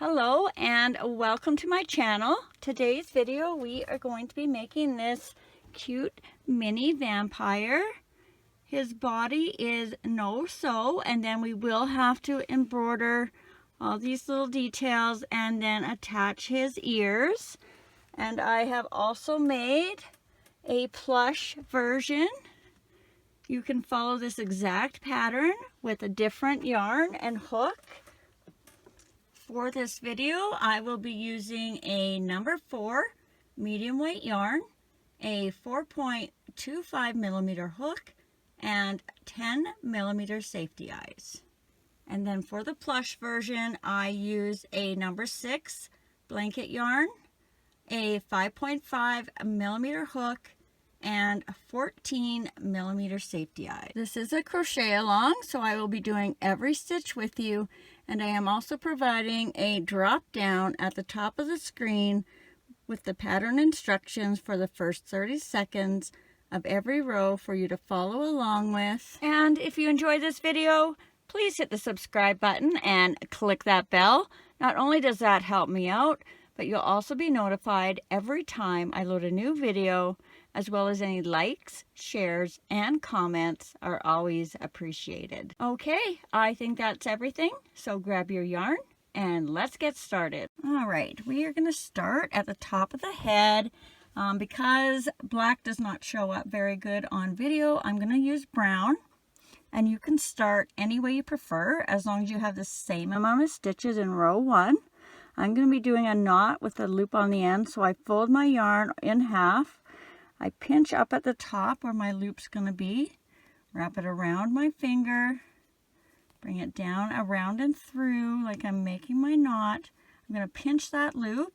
Hello and welcome to my channel. Today's video we are going to be making this cute mini vampire. His body is no-sew, and then we will have to embroider all these little details and then attach his ears. And I have also made a plush version. You can follow this exact pattern with a different yarn and hook. For this video, I will be using a number 4 medium weight yarn, a 4.25 millimeter hook, and 10 millimeter safety eyes. And then for the plush version, I use a number 6 blanket yarn, a 5.5 millimeter hook, and 14 millimeter safety eyes. This is a crochet along, so I will be doing every stitch with you, and I am also providing a drop down at the top of the screen with the pattern instructions for the first 30 seconds of every row for you to follow along with. And if you enjoy this video, please hit the subscribe button and click that bell. Not only does that help me out, but you'll also be notified every time I load a new video, as well as any likes, shares, and comments are always appreciated. Okay, I think that's everything. So grab your yarn and let's get started. All right, we are going to start at the top of the head. Because black does not show up very good on video, I'm going to use brown. And you can start any way you prefer, as long as you have the same amount of stitches in row 1. I'm going to be doing a knot with a loop on the end, so I fold my yarn in half. I pinch up at the top where my loop's going to be, wrap it around my finger, bring it down around and through like I'm making my knot. I'm going to pinch that loop,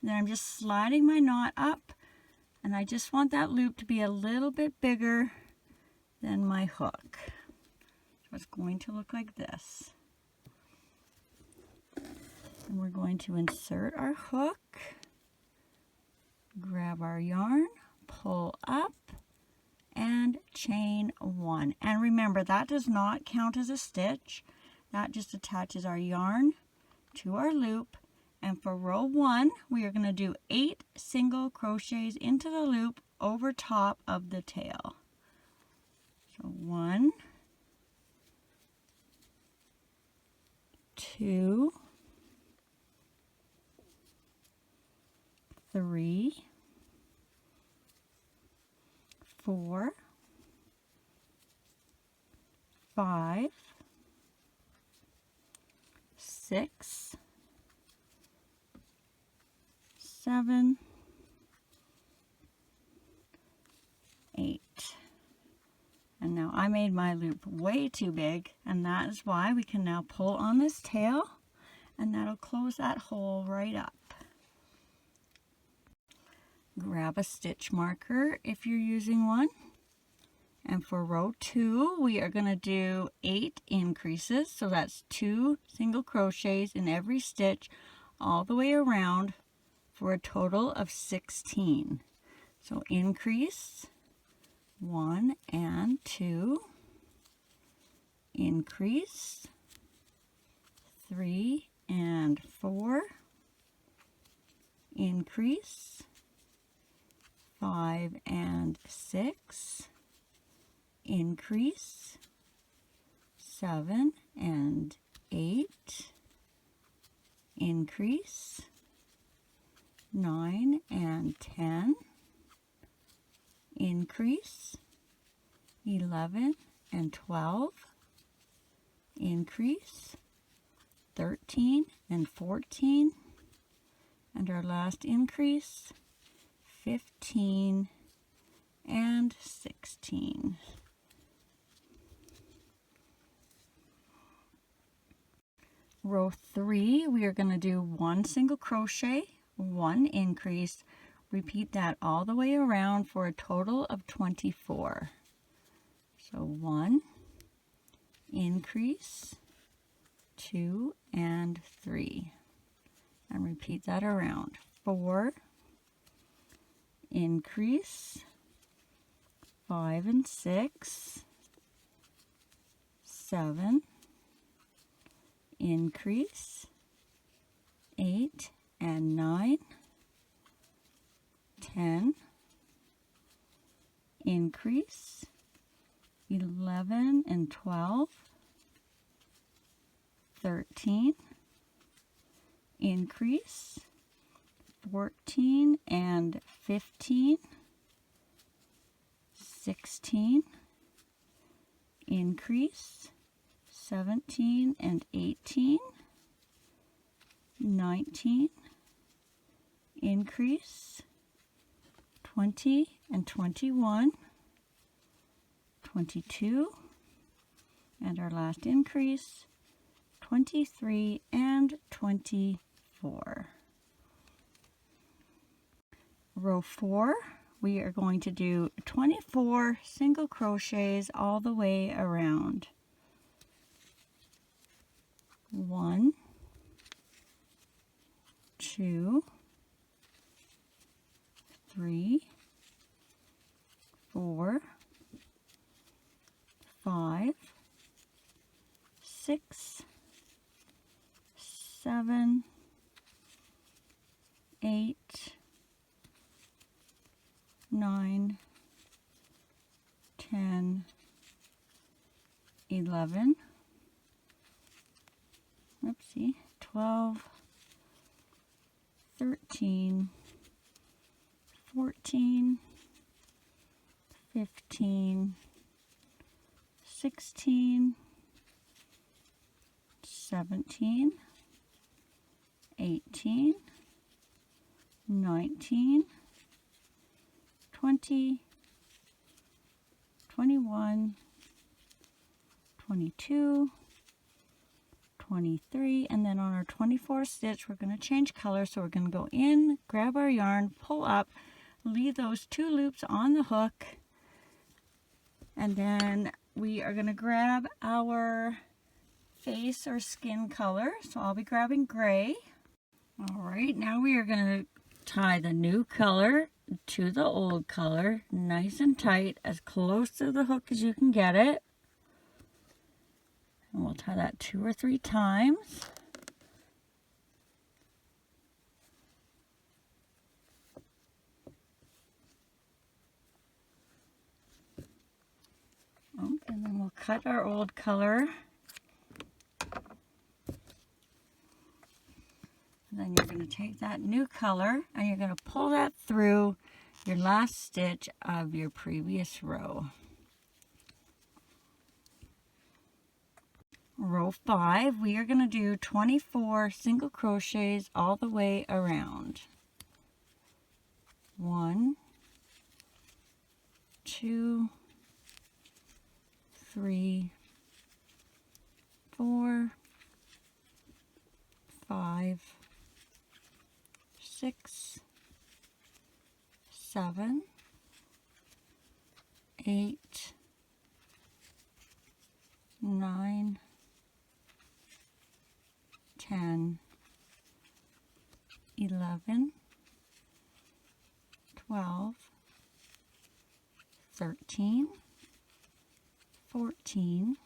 and then I'm just sliding my knot up, and I just want that loop to be a little bit bigger than my hook. So it's going to look like this. And we're going to insert our hook, grab our yarn, pull up, and chain 1. And remember, that does not count as a stitch. That just attaches our yarn to our loop. And for row 1, we are going to do 8 single crochets into the loop over top of the tail. So 1, 2, 3, 4, 5, 6, 7, 8. And now I made my loop way too big, and that is why we can now pull on this tail, and that'll close that hole right up. Grab a stitch marker if you're using one. And for row 2, we are going to do 8 increases. So that's 2 single crochets in every stitch all the way around for a total of 16. So increase 1 and 2, increase 3 and 4, increase 5 and 6, increase 7 and 8, increase 9 and 10, increase 11 and 12, increase 13 and 14, and our last increase 15 and 16. Row 3, we are going to do 1 single crochet, 1 increase. Repeat that all the way around for a total of 24. So 1, increase, 2 and 3. And repeat that around. 4, increase, 5 and 6, 7, increase, 8 and 9, 10, increase, 11 and 12, 13, increase, 14 and 15, 16, increase, 17 and 18, 19, increase, 20 and 21, 22, and our last increase, 23 and 24. Row 4, we are going to do 24 single crochets all the way around. 1, 2, 3, 4, 5, 6, 7, 8, 9, 10, 11, oopsie, 12, 13, 14, 15, 16, 17, 18, 19, 20, 21, 22, 23, and then on our 24th stitch we're going to change color, so we're going to go in, grab our yarn, pull up, leave those 2 loops on the hook, and then we are going to grab our face or skin color. So I'll be grabbing gray. Alright, now we are going to tie the new color to the old color nice and tight, as close to the hook as you can get it. And we'll tie that 2 or 3 times. And then we'll cut our old color. And then you're going to take that new color and you're going to pull that through your last stitch of your previous row. Row 5, we are going to do 24 single crochets all the way around. 1, 2, 3, 4, 5, 6, 7, 8, 9, 10, 11, 12, 13, 14,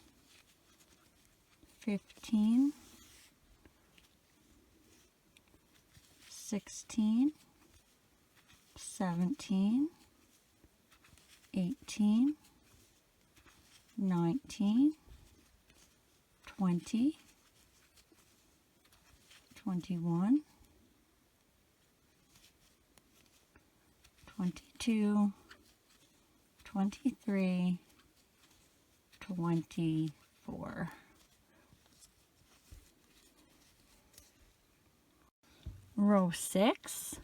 15, 16, 17, 18, 19, 20, 21, 22, 23, 24. Row 6,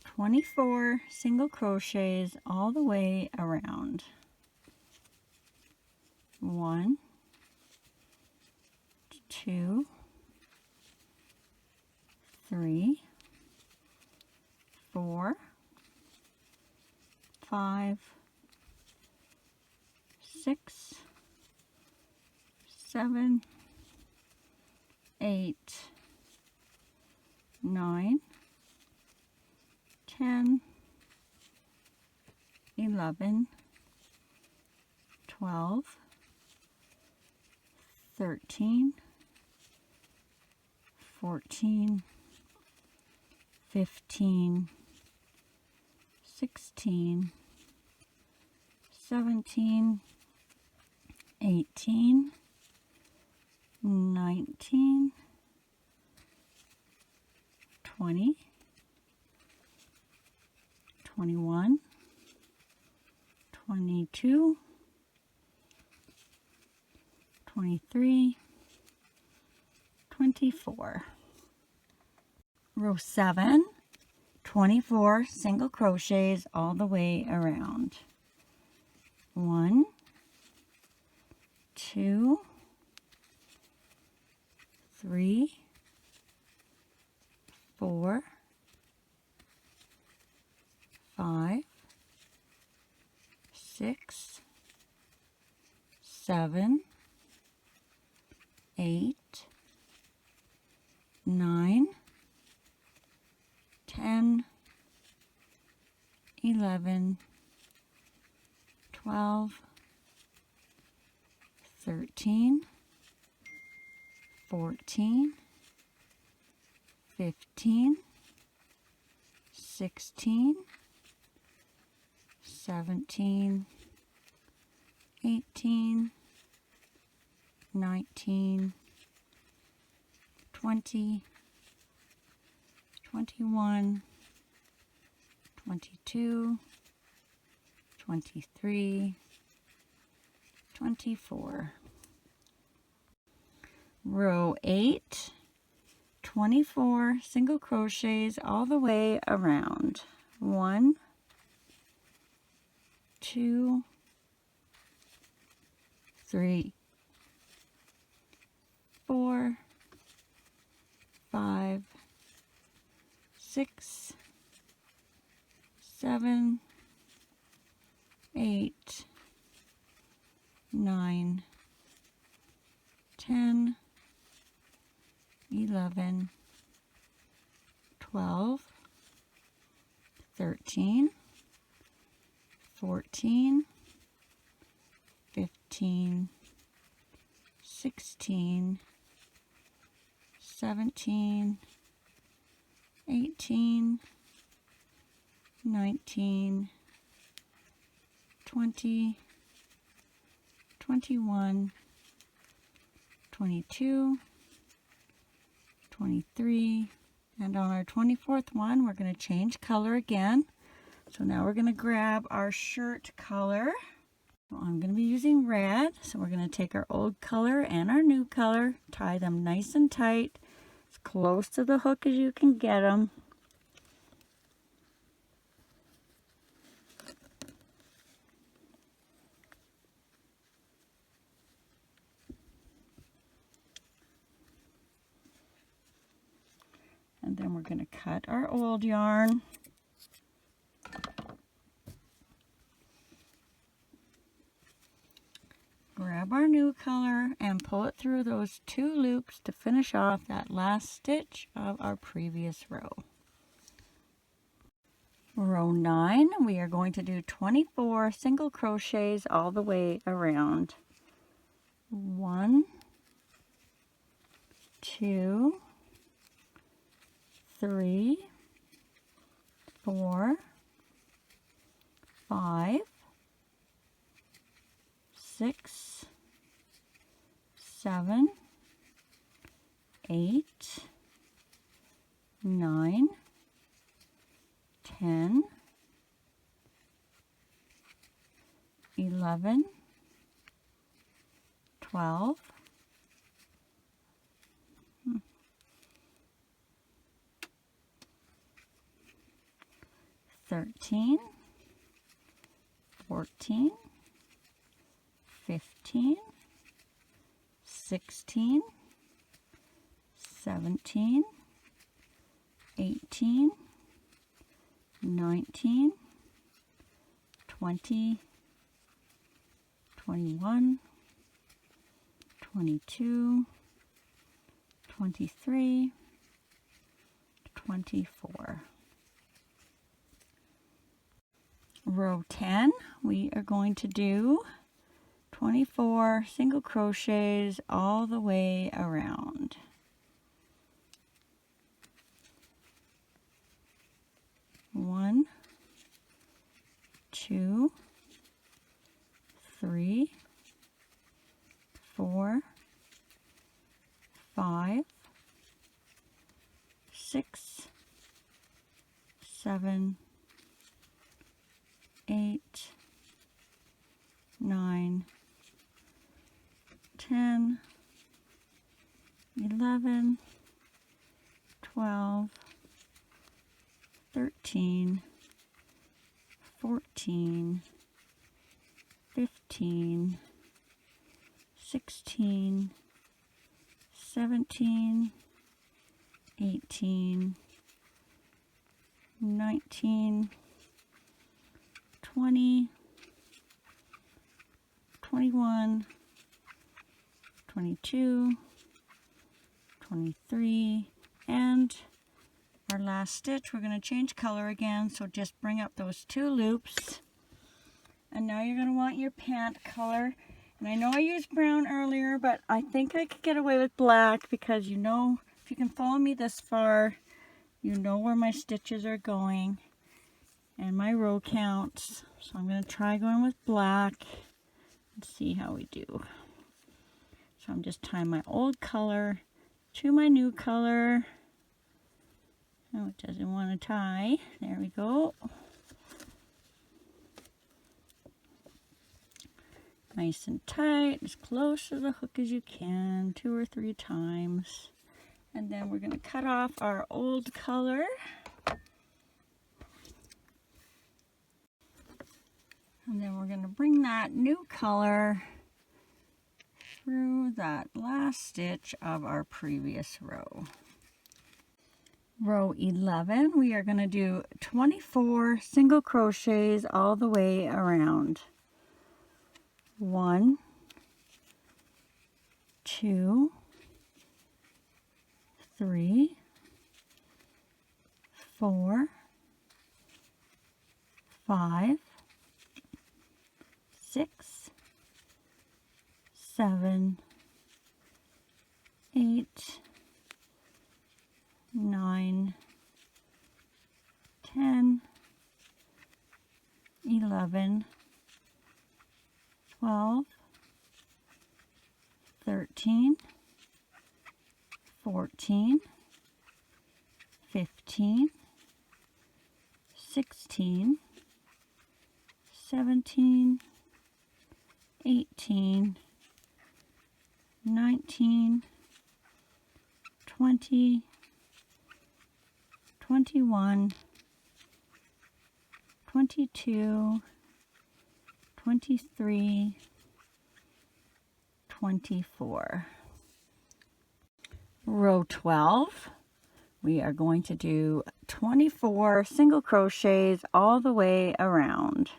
24 single crochets all the way around. 1, 2, 3, 4, 5, 6, 7, 8, 9, 10, 11, 12, 13, 14, 15, 16, 17, 18, 19, 20, 21, 22, 23, 24. Row 7, 24 single crochets all the way around. 1, 2, 3, 4, 5, 6, 7, 8, 9, 10, 11, 12, 13, 14, 15, 16, 17, 18, 19, 20, 21, 22, 23, 24. Row 8, 24 single crochets all the way around. 1, 2, 3, 4, 5, 6, 7, 8, 9, 10, 11, 12, 13, 14, 15, 16, 17, 18, 19, 20, 21, 22, 23, and on our 24th one, we're going to change color again. So now we're going to grab our shirt color. So I'm going to be using red. So we're going to take our old color and our new color, tie them nice and tight, as close to the hook as you can get them. And then we're going to cut our old yarn. Grab our new color and pull it through those 2 loops to finish off that last stitch of our previous row. Row 9, we are going to do 24 single crochets all the way around. 1, 2, 3, 4, 5, 6, 7, 8, 9, 10, 11, 12, 13, 14, 15, 16, 17, 18, 19, 20, 21, 22, 23, 24. Row 10, we are going to do 24 single crochets all the way around. 2, 3, 4, 5, 6, 7, 8, 9, 10, 11, 12, 13, 14, 15, 16, 17, 18, 19, 20, 21, 22, 23, and our last stitch, we're going to change color again, so just bring up those 2 loops. And now you're going to want your pant color. And I know I used brown earlier, but I think I could get away with black because you know, if you can follow me this far, you know where my stitches are going and my row counts. So I'm going to try going with black and see how we do. So I'm just tying my old color to my new color. Oh, it doesn't want to tie. There we go. Nice and tight, as close to the hook as you can, 2 or 3 times. And then we're going to cut off our old color. And then we're going to bring that new color through that last stitch of our previous row. Row 11, we are going to do 24 single crochets all the way around. 1, 2, 3, 4, 5, 6, 7, 8, 9, 10, 11, 12, 13, 14, 15, 16, 17, 18, 19, 20, 21, 22, 23, 24. Row 12, we are going to do 24 single crochets all the way around.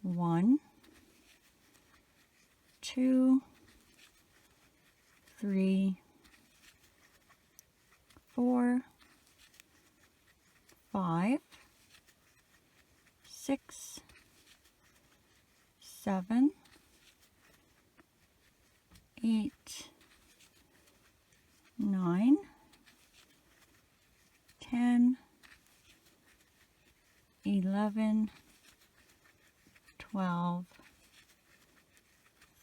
1, 2, 3, 4, 5, 6, 7, 8, 9, 10, 11, 12,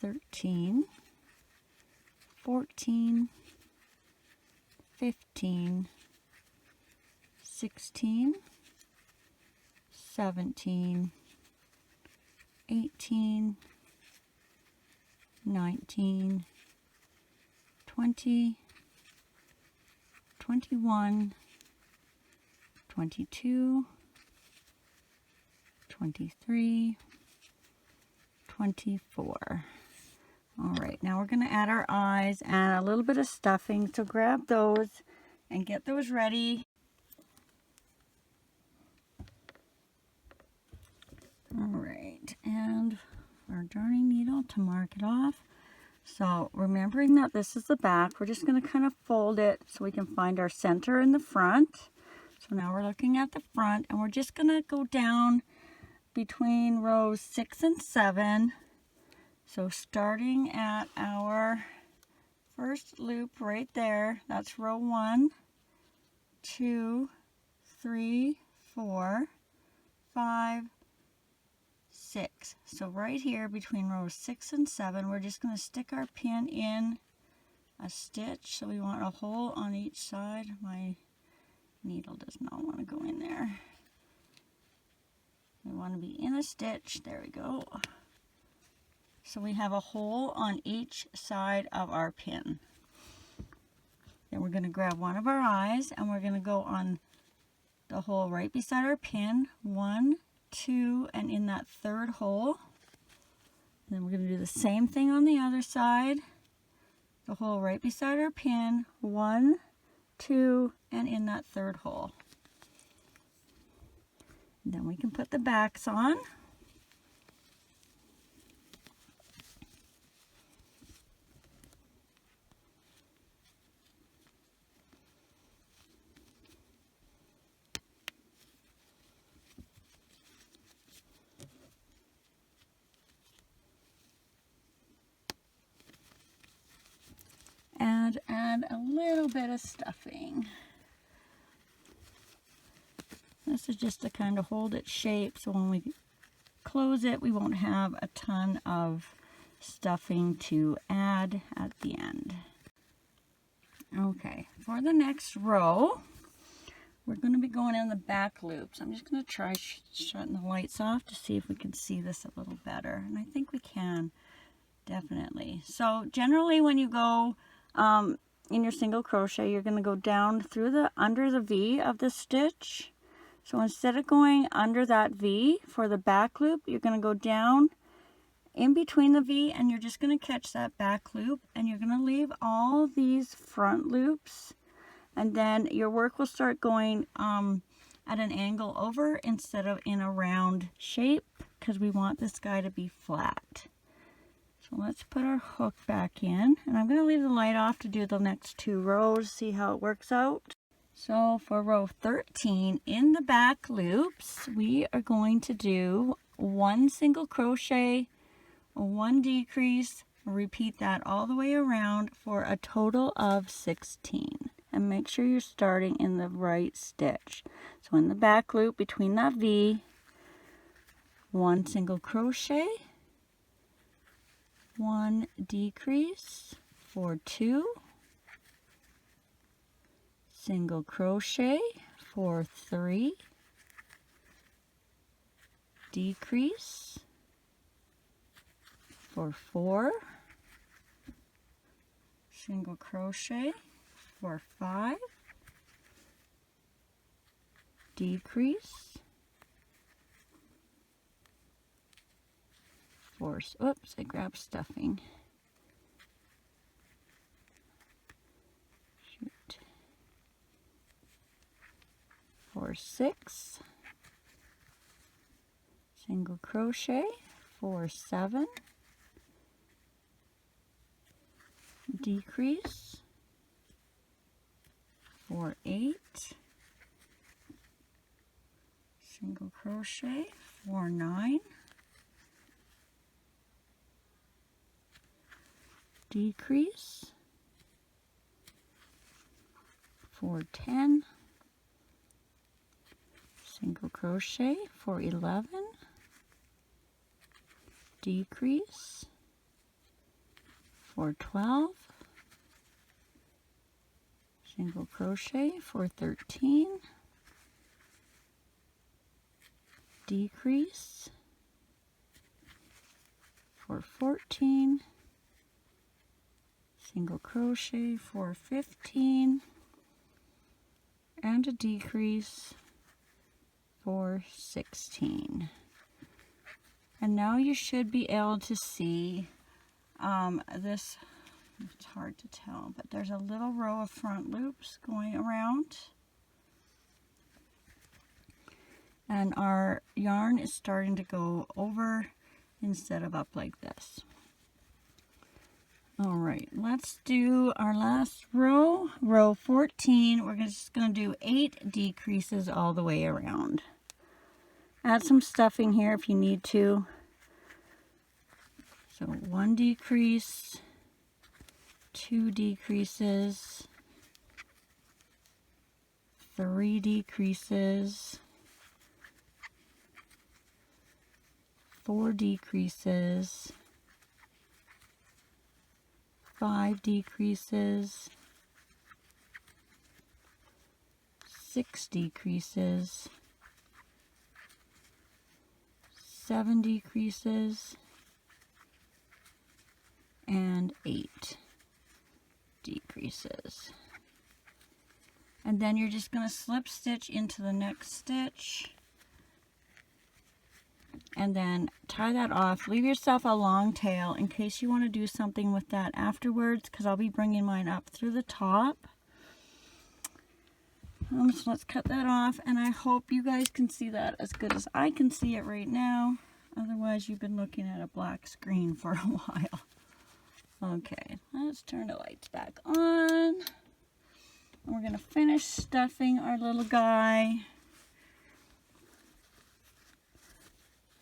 13, 14, 15, 16, 17, 18, 19, 20, 21, 22, 23, 24. All right, now we're going to add our eyes and a little bit of stuffing. So grab those and get those ready. All right, and our darning needle to mark it off. So remembering that this is the back, we're just going to kind of fold it so we can find our center in the front. So now we're looking at the front, and we're just going to go down between rows 6 and 7. So starting at our first loop right there, that's row 1, 2, 3, 4, 5, 6. So right here between rows 6 and 7, we're just going to stick our pin in a stitch. So we want a hole on each side. My needle does not want to go in there. We want to be in a stitch. There we go. So we have a hole on each side of our pin. Then we're going to grab one of our eyes and we're going to go on the hole right beside our pin. 1, 2, and in that third hole. And then we're going to do the same thing on the other side. The hole right beside our pin. 1, 2, and in that third hole. And then we can put the backs on. And add a little bit of stuffing. This is just to kind of hold its shape, so when we close it, we won't have a ton of stuffing to add at the end. Okay, for the next row, we're going to be going in the back loops. I'm just going to try shutting the lights off to see if we can see this a little better. And I think we can, definitely. So generally when you go in your single crochet, you're going to go down through under the V of the stitch. So instead of going under that V for the back loop, you're going to go down in between the V and you're just going to catch that back loop and you're going to leave all these front loops, and then your work will start going at an angle over instead of in a round shape because we want this guy to be flat. So let's put our hook back in, and I'm going to leave the light off to do the next 2 rows, see how it works out. So for row 13 in the back loops, we are going to do 1 single crochet, 1 decrease, repeat that all the way around for a total of 16. And make sure you're starting in the right stitch. So in the back loop between that V, 1 single crochet, 1 decrease for 2, single crochet for 3, decrease for 4, single crochet for 5, decrease for, oops, I grabbed stuffing. Shoot. For 6, single crochet for 7, decrease for 8, single crochet for 9, decrease for 10, single crochet for 11, decrease for 12, single crochet for 13, decrease for 14, single crochet for 15, and a decrease for 16. And now you should be able to see this, it's hard to tell, but there's a little row of front loops going around. And our yarn is starting to go over instead of up like this. All right, let's do our last row, row 14. We're just going to do 8 decreases all the way around. Add some stuffing here if you need to. So 1 decrease, 2 decreases, 3 decreases, 4 decreases, 5 decreases, 6 decreases, 7 decreases, and 8 decreases. And then you're just going to slip stitch into the next stitch and then tie that off. Leave yourself a long tail in case you want to do something with that afterwards, because I'll be bringing mine up through the top. So let's cut that off, and I hope you guys can see that as good as I can see it right now. Otherwise, you've been looking at a black screen for a while. Okay, let's turn the lights back on. And we're going to finish stuffing our little guy.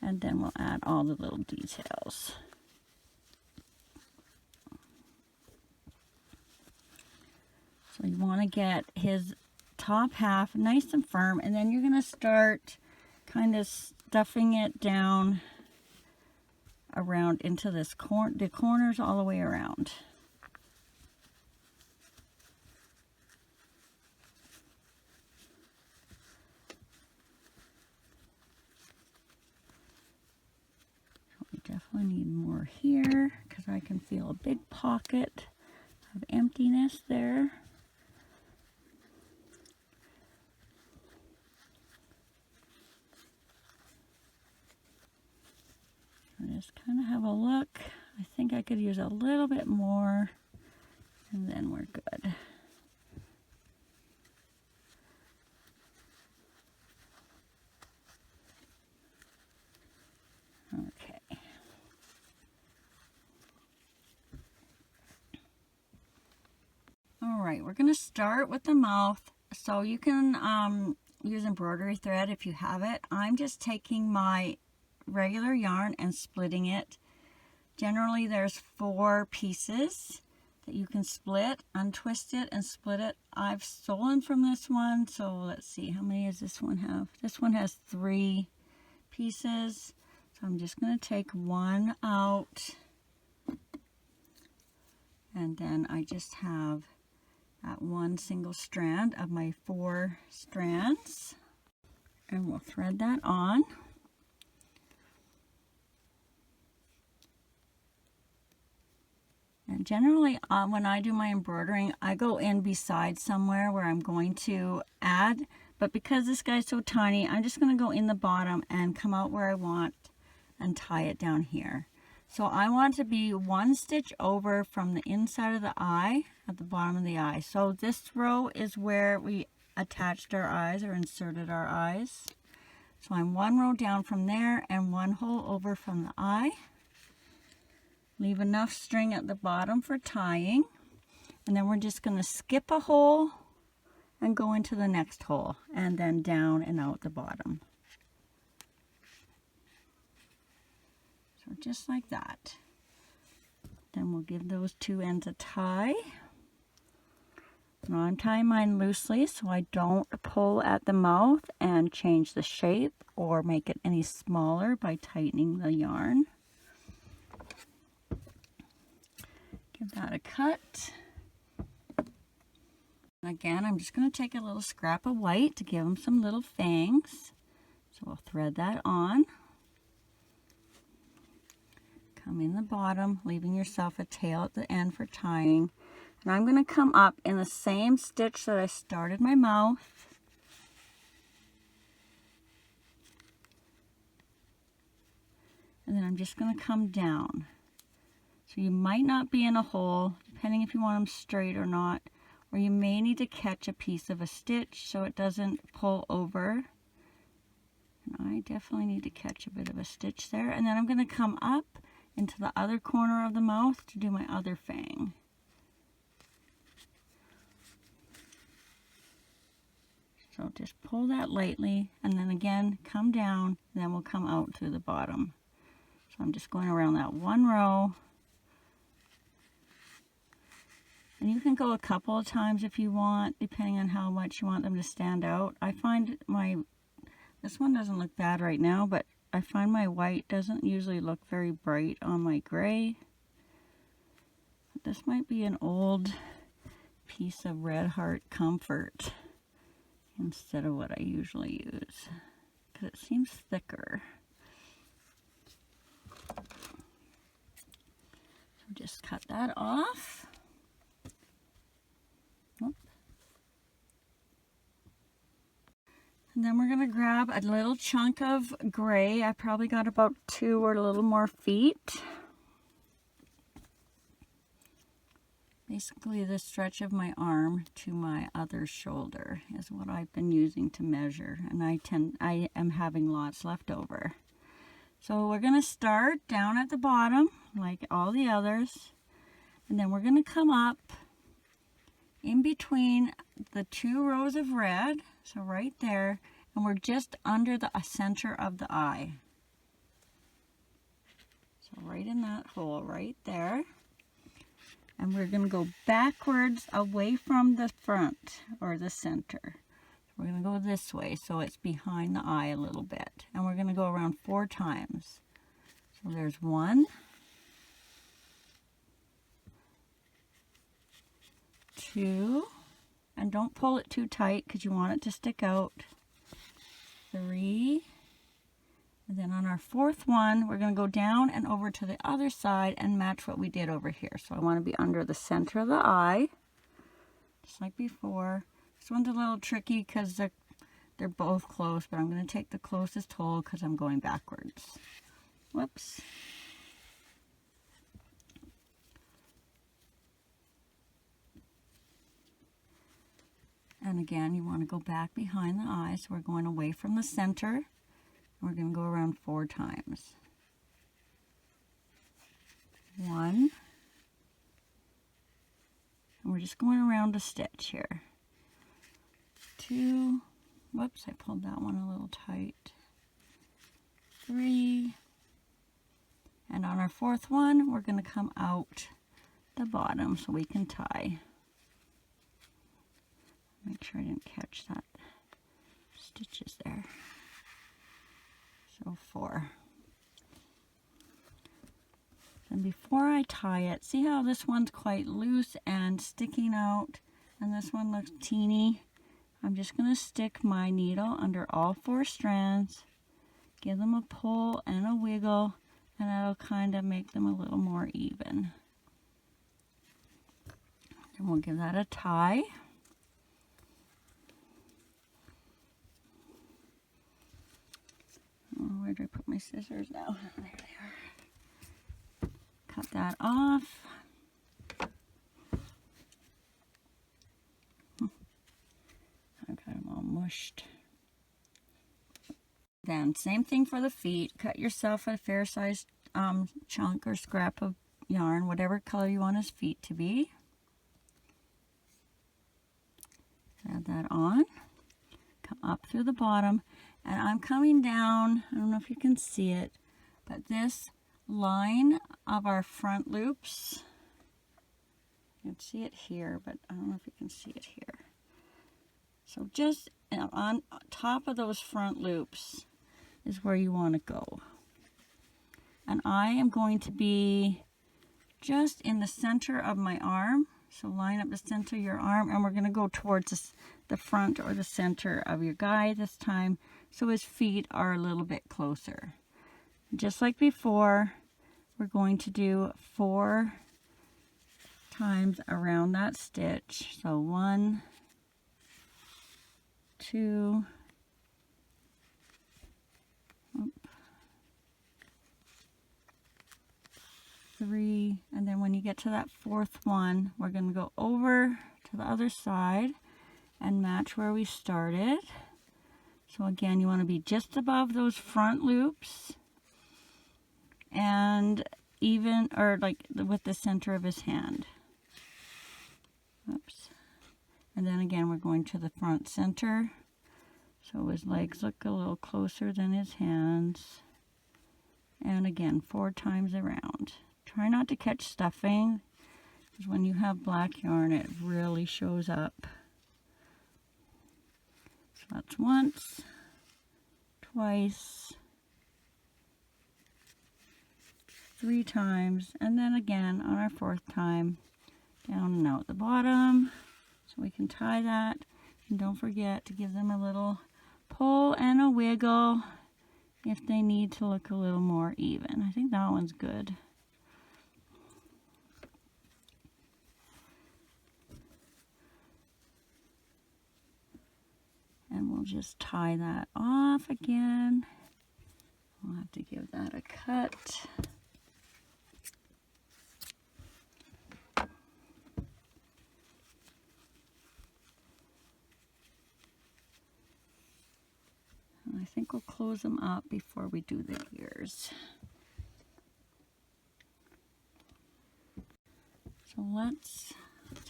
And then we'll add all the little details. So you want to get his top half nice and firm, and then you're going to start kind of stuffing it down around into this the corners all the way around. Definitely need more here because I can feel a big pocket of emptiness there. I just kind of have a look. I think I could use a little bit more, and then we're good. Okay. Alright, we're going to start with the mouth. So you can use embroidery thread if you have it. I'm just taking my regular yarn and splitting it. Generally there's 4 pieces that you can split, untwist it and split it. I've stolen from this one, so let's see, how many does this one have? This one has 3 pieces. So I'm just going to take one out, and then I just have that one single strand of my 4 strands, and we'll thread that on. And generally when I do my embroidering, I go in beside somewhere where I'm going to add, but because this guy's so tiny, I'm just going to go in the bottom and come out where I want and tie it down here. So I want to be 1 stitch over from the inside of the eye at the bottom of the eye. So this row is where we attached our eyes or inserted our eyes. So I'm 1 row down from there and 1 hole over from the eye. Leave enough string at the bottom for tying, and then we're just going to skip a hole and go into the next hole, and then down and out the bottom. So just like that. Then we'll give those 2 ends a tie. Now I'm tying mine loosely so I don't pull at the mouth and change the shape or make it any smaller by tightening the yarn. Give that a cut. Again, I'm just going to take a little scrap of white to give them some little fangs. So we'll thread that on. Come in the bottom, leaving yourself a tail at the end for tying. And I'm going to come up in the same stitch that I started my mouth. And then I'm just going to come down. So you might not be in a hole, depending if you want them straight or not, or you may need to catch a piece of a stitch so it doesn't pull over. And I definitely need to catch a bit of a stitch there. And then I'm going to come up into the other corner of the mouth to do my other fang. So just pull that lightly, and then again come down, and then we'll come out through the bottom. So I'm just going around that 1 row. And you can go a couple of times if you want, depending on how much you want them to stand out. I find this one doesn't look bad right now, but I find my white doesn't usually look very bright on my gray. This might be an old piece of Red Heart Comfort instead of what I usually use, because it seems thicker. So just cut that off. Whoop. And then we're going to grab a little chunk of gray. I probably got about 2 or a little more feet. Basically the stretch of my arm to my other shoulder is what I've been using to measure, and I am having lots left over. So we're going to start down at the bottom like all the others, and then we're going to come up in between the 2 rows of red, so right there, and we're just under the center of the eye. So right in that hole right there. And we're going to go backwards away from the front or the center. We're going to go this way so it's behind the eye a little bit. And we're going to go around 4 times. So there's 1, 2, and don't pull it too tight because you want it to stick out. 3, and then on our 4th one, we're going to go down and over to the other side and match what we did over here. So I want to be under the center of the eye, just like before. This one's a little tricky because they're both close, but I'm going to take the closest hole because I'm going backwards. Whoops. And again, you want to go back behind the eye, so we're going away from the center. We're going to go around 4 times. 1. And we're just going around a stitch here. 2. Whoops, I pulled that one a little tight. 3. And on our 4th one, we're going to come out the bottom so we can tie. Make sure I didn't catch that stitches there. So 4. And before I tie it, see how this one's quite loose and sticking out, and this one looks teeny? I'm just going to stick my needle under all 4 strands, give them a pull and a wiggle, and that'll kind of make them a little more even. And we'll give that a tie. Oh, where did I put my scissors now? There they are. Cut that off. I've got them all mushed. Then, same thing for the feet. Cut yourself a fair-sized chunk or scrap of yarn, whatever color you want his feet to be. Add that on. Come up through the bottom. And I'm coming down, I don't know if you can see it, but this line of our front loops, you can see it here, but I don't know if you can see it here. So just on top of those front loops is where you want to go. And I am going to be just in the center of my arm. So line up the center of your arm, and we're going to go towards the front or the center of your guy this time, so his feet are a little bit closer. Just like before, we're going to do 4 times around that stitch. So 1, 2, 3, and then when you get to that 4th one, we're going to go over to the other side and match where we started. So again, you want to be just above those front loops and even, or like with the center of his hand. Oops. And then again, we're going to the front center, so his legs look a little closer than his hands. And again, 4 times around. Try not to catch stuffing, because when you have black yarn, it really shows up. So that's once, twice, 3 times, and then again on our 4th time, down and out the bottom. So we can tie that, and don't forget to give them a little pull and a wiggle if they need to look a little more even. I think that one's good. And we'll just tie that off again. We'll have to give that a cut. And I think we'll close them up before we do the ears. So let's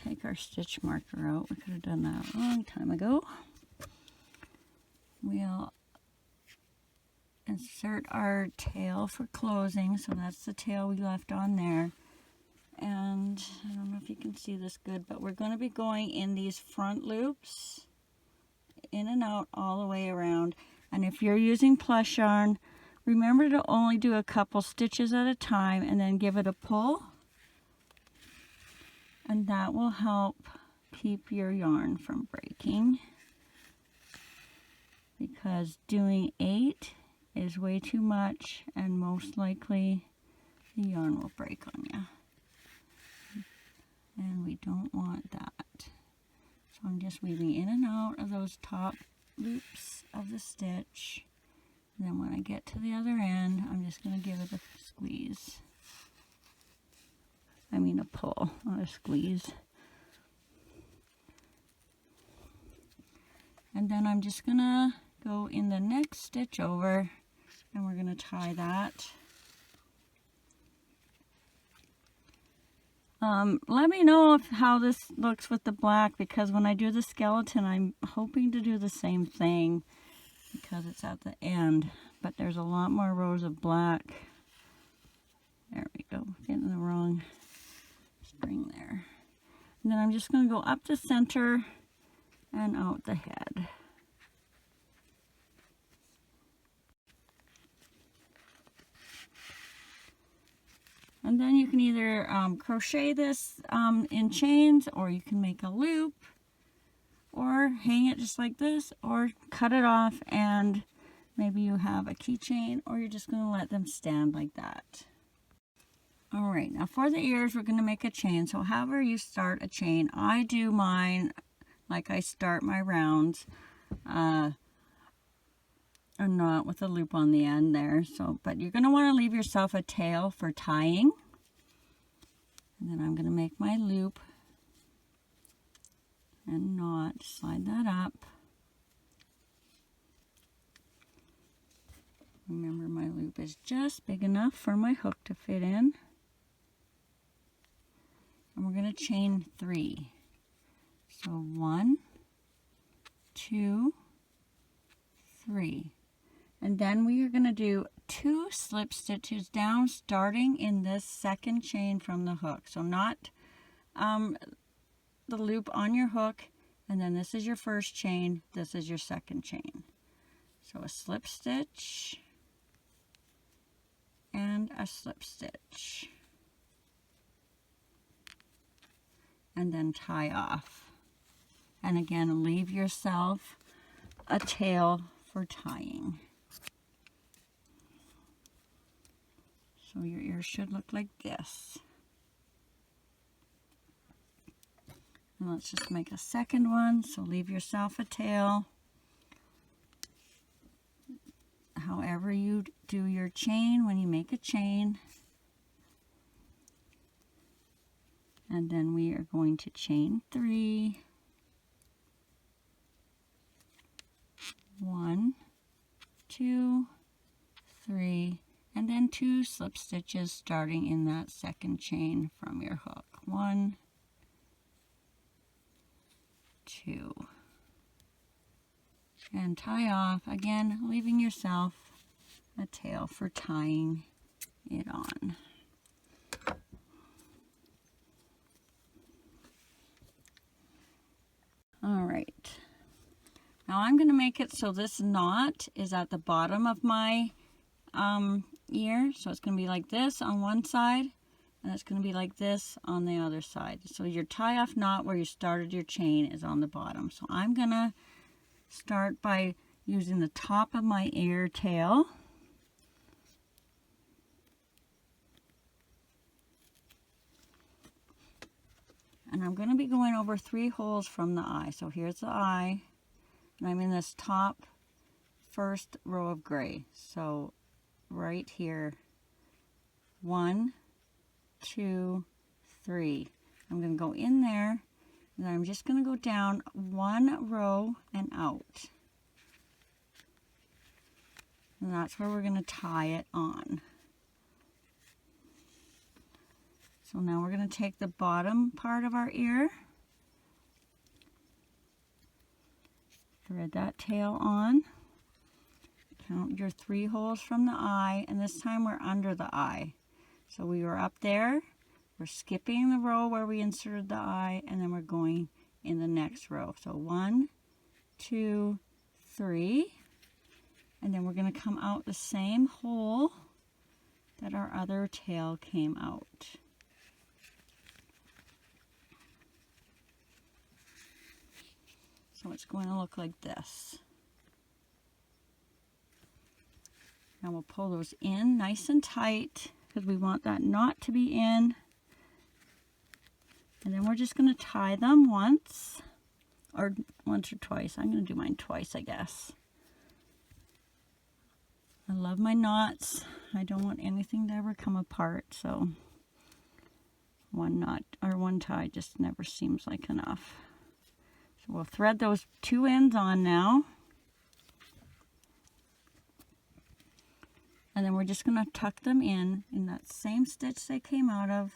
take our stitch marker out. We could have done that a long time ago. We'll insert our tail for closing, so that's the tail we left on there. And I don't know if you can see this good, but we're going to be going in these front loops, in and out all the way around. And if you're using plush yarn, remember to only do a couple stitches at a time and then give it a pull. And that will help keep your yarn from breaking, because doing 8 is way too much, and most likely the yarn will break on you. And we don't want that. So I'm just weaving in and out of those top loops of the stitch. And then when I get to the other end, I'm just going to give it a squeeze. I mean a pull, not a squeeze. And then I'm just going to go in the next stitch over, and we're going to tie that. Let me know how this looks with the black, because when I do the skeleton, I'm hoping to do the same thing because it's at the end, but there's a lot more rows of black. There we go, getting the wrong string there. And then I'm just going to go up the center and out the head. And then you can either crochet this in chains, or you can make a loop, or hang it just like this, or cut it off and maybe you have a keychain, or you're just going to let them stand like that. Alright, now for the ears we're going to make a chain. So however you start a chain, I do mine like I start my rounds, a knot with a loop on the end there. So, but you're going to want to leave yourself a tail for tying. And then I'm going to make my loop and knot, slide that up. Remember, my loop is just big enough for my hook to fit in. And we're going to chain 3. So 1, 2, 3. And then we are going to do 2 slip stitches down, starting in this second chain from the hook. So not the loop on your hook, and then this is your first chain, this is your second chain. So a slip stitch and a slip stitch, and then tie off. And again, leave yourself a tail for tying. So your ears should look like this. And let's just make a second one. So leave yourself a tail. However you do your chain when you make a chain. And then we are going to chain 3. 1, 2, 3. And then 2 slip stitches starting in that second chain from your hook. 1, 2. And tie off, again, leaving yourself a tail for tying it on. All right. Now I'm going to make it so this knot is at the bottom of my ear. So it's going to be like this on one side, and it's going to be like this on the other side. So your tie-off knot where you started your chain is on the bottom. So I'm going to start by using the top of my ear tail. And I'm going to be going over 3 holes from the eye. So here's the eye, and I'm in this top first row of gray. So right here, 1, 2, 3. I'm going to go in there, and then I'm just going to go down 1 row and out. And that's where we're going to tie it on. So now we're going to take the bottom part of our ear, thread that tail on, count your 3 holes from the eye, and this time we're under the eye. So we were up there, we're skipping the row where we inserted the eye, and then we're going in the next row. So 1, 2, 3, and then we're going to come out the same hole that our other tail came out. So it's going to look like this. Now we'll pull those in nice and tight because we want that knot to be in. And then we're just going to tie them once or twice. I'm going to do mine twice, I guess. I love my knots. I don't want anything to ever come apart, so one knot or one tie just never seems like enough. We'll thread those 2 ends on now. And then we're just going to tuck them in that same stitch they came out of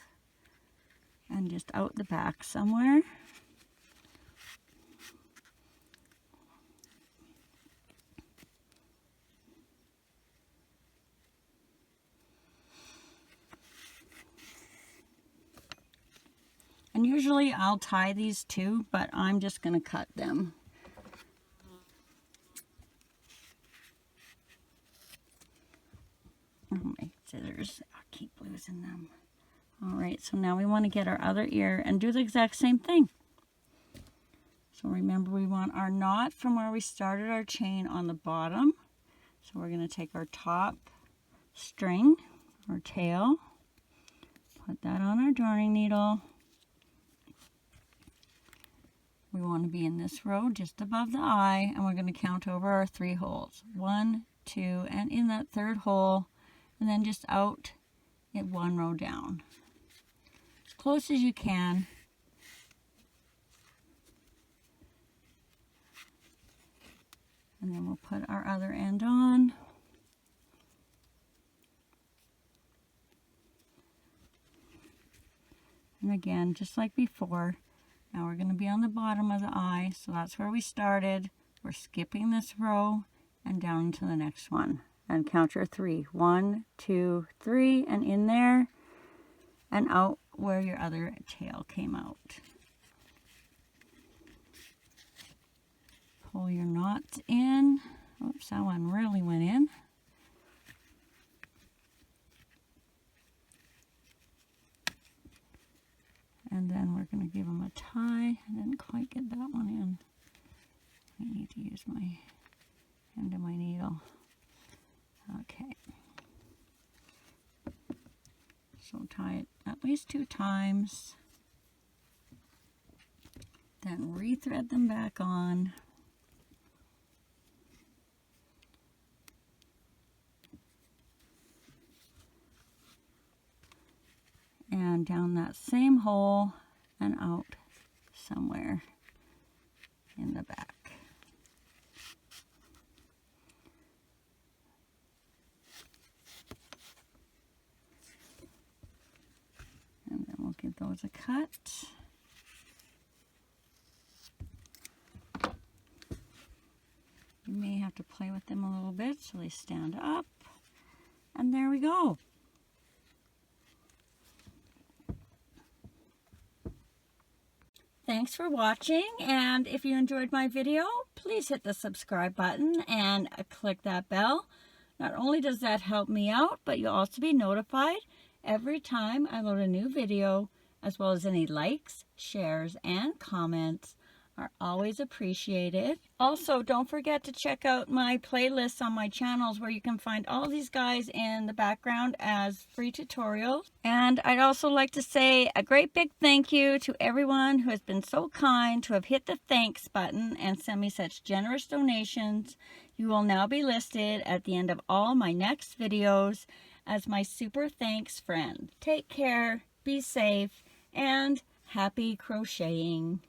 and just out the back somewhere. And usually I'll tie these too, but I'm just going to cut them. Oh, my scissors, I keep losing them. All right, so now we want to get our other ear and do the exact same thing. So remember, we want our knot from where we started our chain on the bottom. So we're going to take our top string, our tail, put that on our darning needle. We want to be in this row just above the eye, and we're going to count over our 3 holes. 1, 2, and in that 3rd hole, and then just out at 1 row down. As close as you can. And then we'll put our other end on. And again, just like before, now we're going to be on the bottom of the eye, so that's where we started. We're skipping this row and down to the next one. And count your 3. 1, 2, 3, and in there and out where your other tail came out. Pull your knots in. Oops, that one really went in. And then we're going to give them a tie. I didn't quite get that one in. I need to use my end of my needle. Okay. So tie it at least 2 times. Then re-thread them back on. And down that same hole and out somewhere in the back. And then we'll give those a cut. You may have to play with them a little bit so they stand up. And there we go. Thanks for watching, and if you enjoyed my video, please hit the subscribe button and click that bell. Not only does that help me out, but you'll also be notified every time I load a new video, as well as any likes, shares, and comments are always appreciated. Also, don't forget to check out my playlists on my channels where you can find all these guys in the background as free tutorials. And I'd also like to say a great big thank you to everyone who has been so kind to have hit the thanks button and sent me such generous donations. You will now be listed at the end of all my next videos as my super thanks friend. Take care, be safe, and happy crocheting.